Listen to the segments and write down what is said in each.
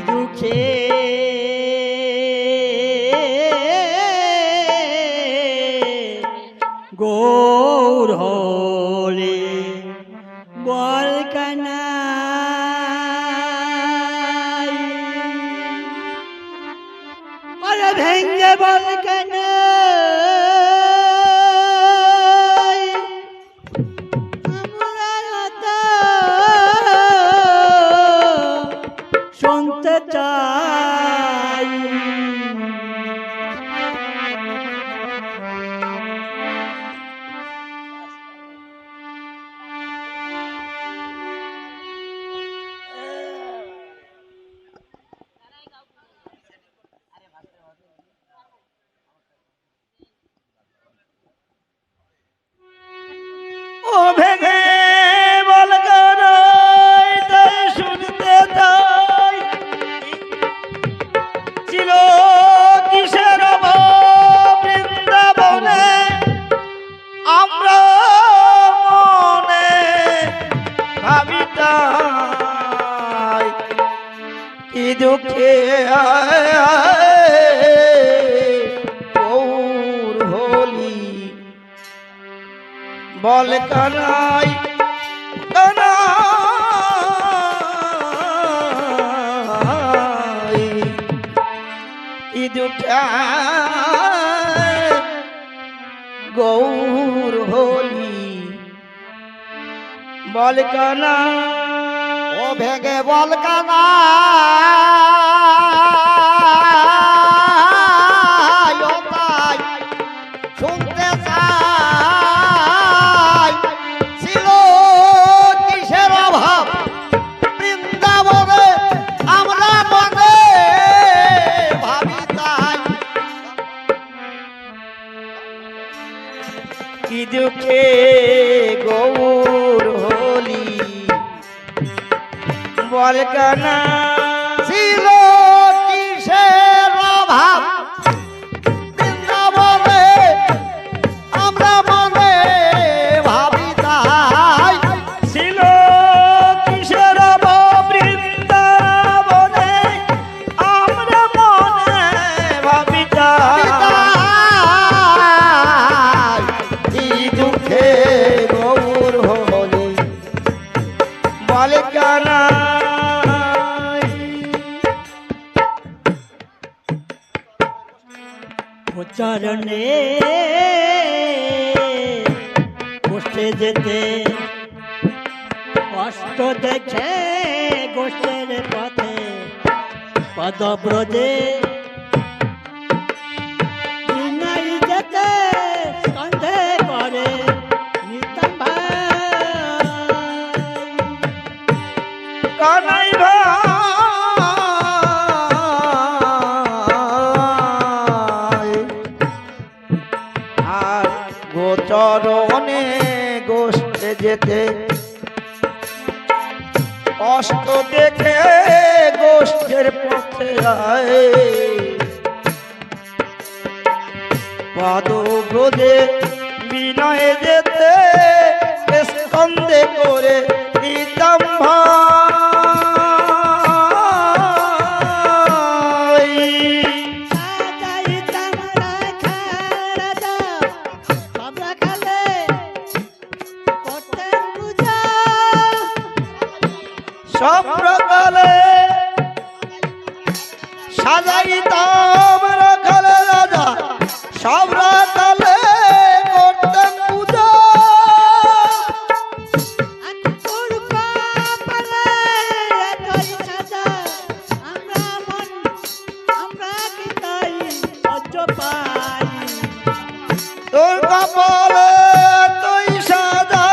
দুঃখে গৌর হলে বল কানাই আরে ভেঙ্গে বল কানাই আমরা তো শুনতে চাই ও ভেঙে বল কানাই তাই শুনতে চাই ছিল কিসের অভাব বৃন্দাবনে আমরা মনে ভাবিতাই কি দুঃখে গৌর হলি বল কানাই কানাই কি দুঃখে গৌর হলি বল কানাই ও ভেঙে বল কানা শুনতে চাই ছিল কিসের অভাব বৃন্দাবনে আমরা মনে ভাবি তাই কি দুঃখে গৌর হলি বল কানাই ছিল কিসের অভাব বৃন্দাবনে আমরা মনে ভাবি তাই ছিল কিসের অভাব বৃন্দাবনে আমরা মনে ভাবিতাম কি দুঃখে গৌর হলি বল কানাই উচ্চারণে বসে যেতে কষ্ট দেখে গোষ্ঠের পথে পদব্রজে বিনয় যেতে সন্ধে করে নিতাম ভাই কানাই ভাই আর গোচরণে গোষ্ঠে যেতে কষ্ট দেখে গোষ্ঠের পথে আয় পদব্রজে বিনয়ে যেতে স্কন্ধে করে নিতাম ভাই সব প্রকালে সাজাইতাম রাখালে রাজা সব রাখালে করতেন পূজা তোর কপালে তুই সাজা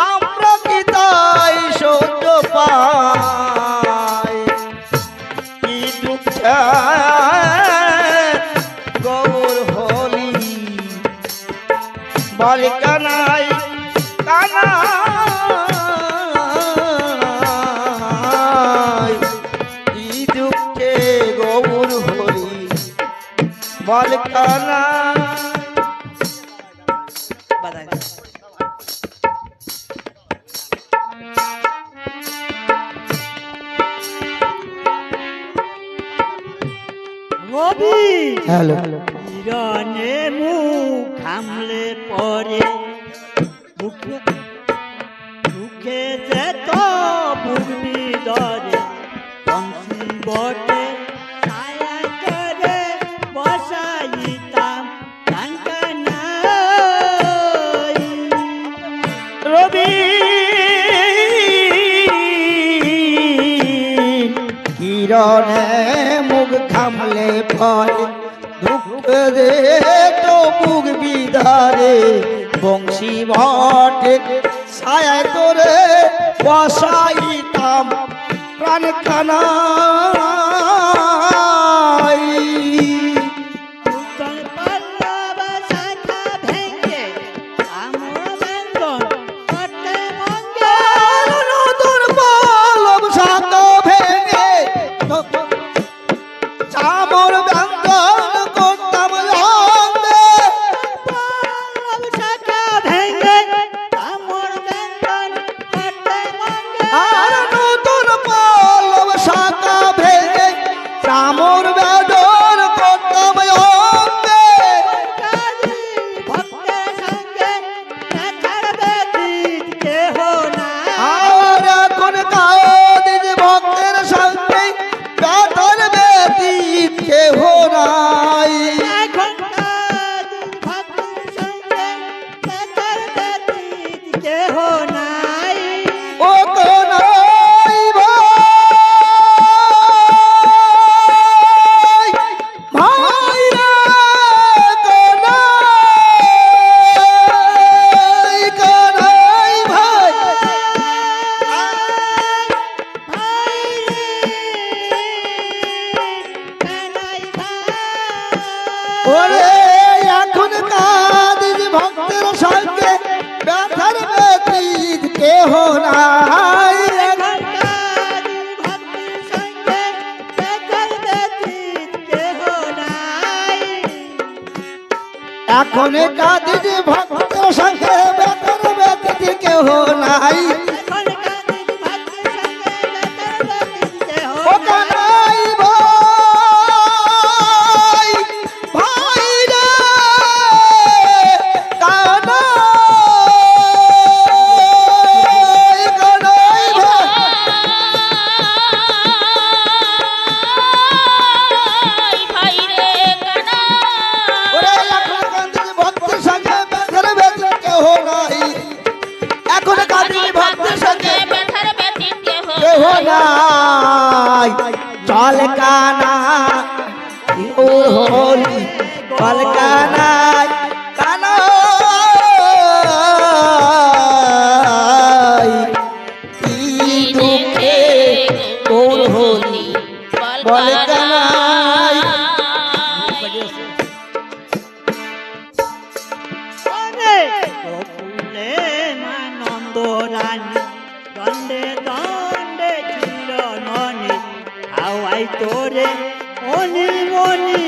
আমরা কি তাই সহ্য পাই কি দুঃখ গৌর হলি বল কানাই কানাই কি দুঃখে গৌর হলি বল কানাই কবি হ্যালো হিরণে মুখ হামলে পরে বুকে বুকে যেত বুড়বি দরে বংশী বটে ছায়া করে বসাইতাম কাঙ্কানাই রবি কিরণে মুখ খামলে পরে দুঃখ দে তো বুক বিদারে বংশী ভটে ছায় তোরে বসাইতাম প্রাণ কানাই নূতন পল্লব শাখা ভেঙে আমার বন্ধন করতে মঙ্গে নতুন পলব শাক ভেঙে চামর ব্যঞ্জন করতাম লঙ্গে পল্লব শাখা ভেঙে আমার বন্ধন করতে মঙ্গে আর নতুন পলব শাক ভেঙে চামর ব্যঞ্জন করতাম লঙ্গে কাজী ভক্তের সঙ্গে দেখার ব্যতীত কেহ নাই। আর এখন কাদিজ ভক্তের সঙ্গে ব্যথার ব্যতীত কেহ নাই এখন কাজী ভক্তের সঙ্গে দেখার ব্যতীত কেহ নাই। ও কোনাই ভাই ভাই রে কোনাই ভাই ওরে এখন কাদির ভক্তের সঙ্গে ব্যথার ব্যতীত কেহ নাই এখন কাদির ভক্তের সঙ্গে ব্যথার ব্যতীত কেহ নাই ও কানাই ভাই ভাই রে কানাই ভাই ওরে এখন কাদির ভক্তের সঙ্গে ব্যথার ব্যতীত কেহ নাই এখন কাদির ভক্তের সঙ্গে কেহ নাই চল কানা ও হলি চল কানা কানা কি দুঃখে ওর হলি বল কানাই নন্দ রানী দণ্ডে দণ্ডে কিরণী হাওয়াই তোরে অনি মনি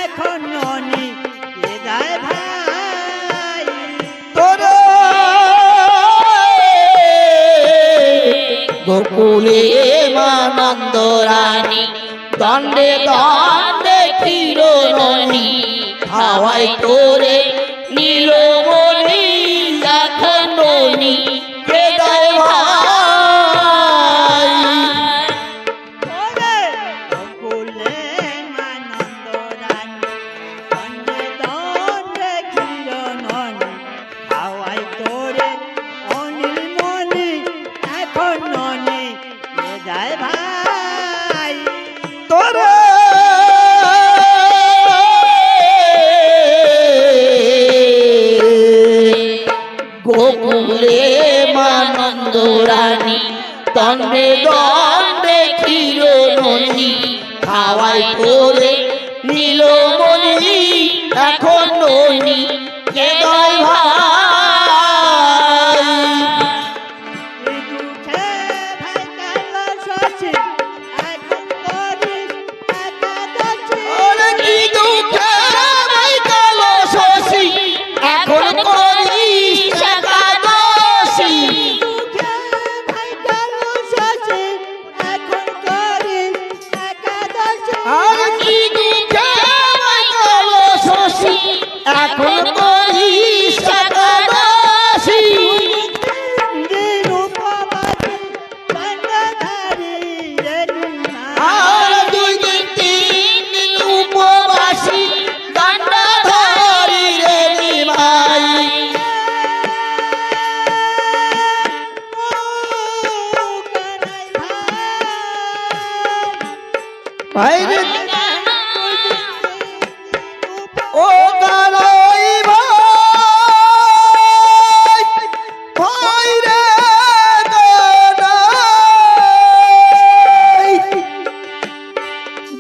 এখন ননি এ যায় ভাই তোরে গোকুলে মানন্দ রানী দণ্ডে দণ্ডে কিরণী হাওয়াই তোরে নীলমণি এখননি হৃদয় ভাই ওরে গোকুলে আনন্দ রানী দণ্ডে দণ্ডে কিরণী হাওয়াই তোরে অনিল মনি এখন ননি এ যায় ভাই তোরে গোকুলে মানন্দ রানী দণ্ডে দণ্ডে ক্ষীরননী খাওয়াই তোরে নীলমণি এখন ননি হৃদয় ভাই এই দুঃখে ভাই কাল শশী এখন করিস একাদশী ওরে কি দুঃখে ভাই কালো শশী এখন করিস একাদশী দুঃখে ভাই কাল শশী ভাইরে ও কালাই ভাই ভাইরে কালাই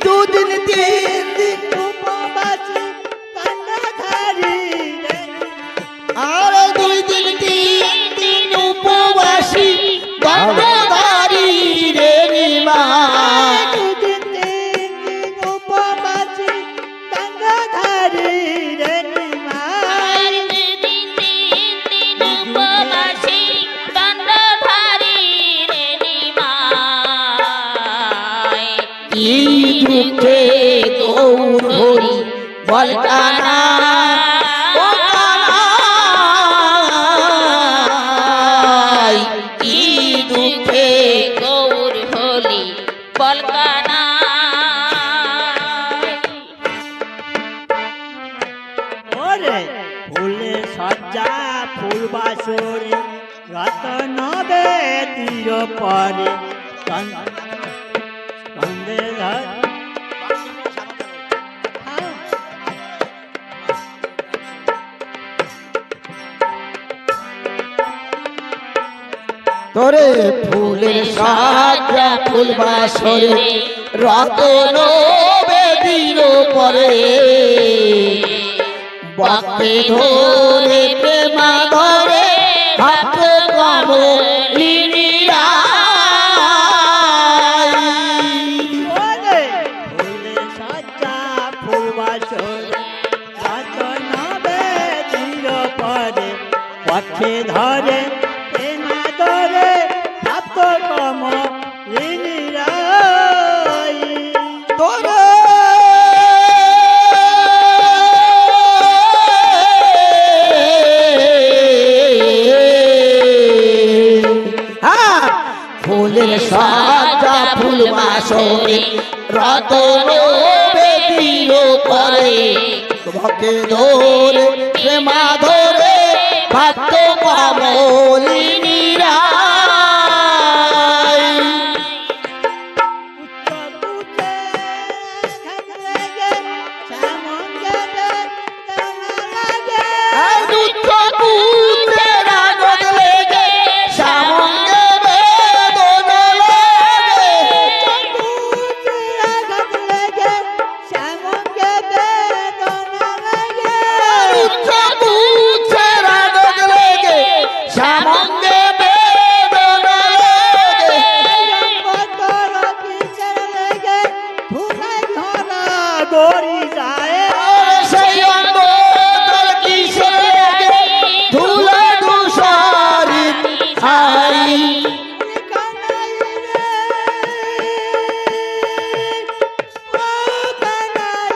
দুদিন তিন দিন উপবাসী কান্নাধারী রে আর 2 দিন 3 দিন উপবাসী গন্ধধারী রে নিমাই দুদিন তিন দিন উপবাসী কান্নাধারী রে নিমাই কি দুঃখে গৌর হরি বল কানা ও কানাই কি দুঃখে গৌর হলি বলকানা ওরে ফুলে সজ্জা ফুল বাসরে রতন বেদির পরে কান্দে তোরে ফুলের সাজা ফুল বাসরে রতন বেদির পরে বাপে ধরে প্রেমা ধরে হাত কমলিনী ওরে ফুলে সজ্জা ফুল বাসরে রতন বেদির পরে পথে ধরে প্রেমা ধরে হাত কম লিনিরাই তোরে ফুলের সাজা ফুল বাসরে রতন বেদির পরে তোমাকে ধরে প্রেমা ধরে ভক্ত কমলিনী গড়ি যায় সেই অঙ্গ তোর কিসে ধুলা দুসারি খাই কানাই রে ও কানাই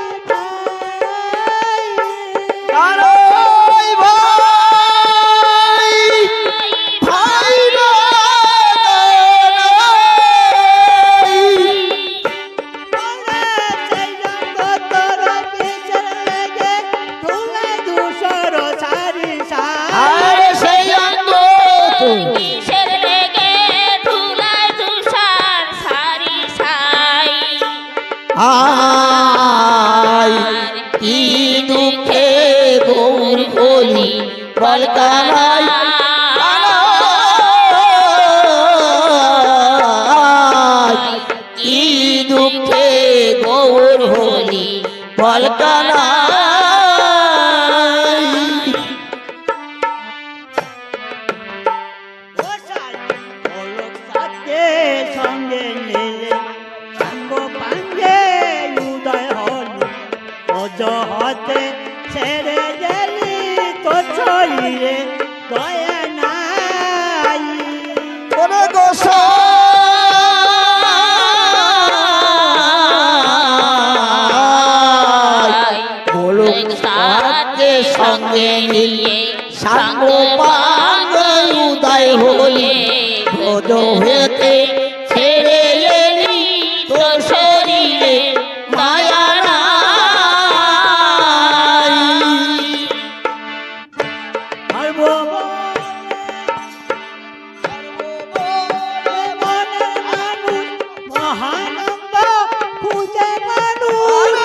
ভাই কালাই ভাই ভাই রে আর সেই অঙ্গ কিসের লেগে ধুলায় তুষার সারি সাই আই কি দুঃখে গৌর হলি বল কানাই কি দুঃখে গৌর হলি বল কানাই সঙ্গে নিলে সঙ্গ পাঙ্গে উদয় হল অজহতে ছেড়ে গেলি তো ছইরে দয়া নাই ওরে গোসাই গোলক সাথে সঙ্গে নিয়ে সাঙ্গ পাঙ্গ উদয় হলে ব্রজ হতে ছেড়ে এলি তোর শরীরে মায়া নাই মনের আনন্দ মহানন্দ বুঝে মানুষ